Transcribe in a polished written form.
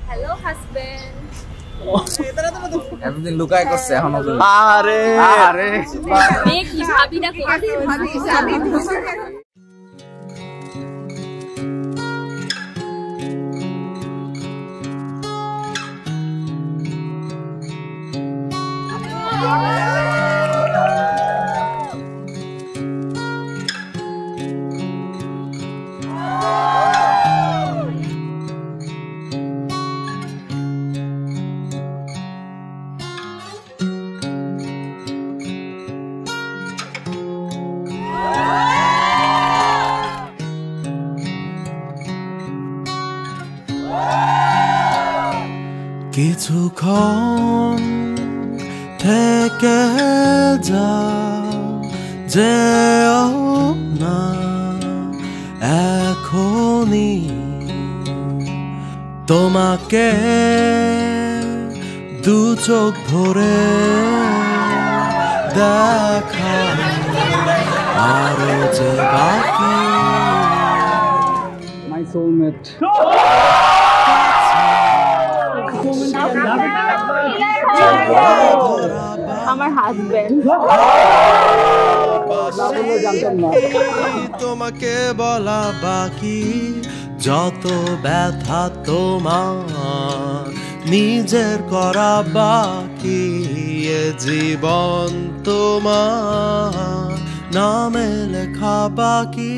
Hello husband. এতদিন লুকায় করছে এখন আরে আরে দেখি ভাবি না কিছুক্ষণ থেকে যাও যেও না এখনই তোমাকে দু চোখ ভরে দেখা আরো যে বাকি মাই সোলমেট আমার হাজবেন্ড। তোমাকে বলা বাকি যত ব্যথা তোমার নিজের করা বাকি এ জীবন তোমার নামে লেখা বাকি।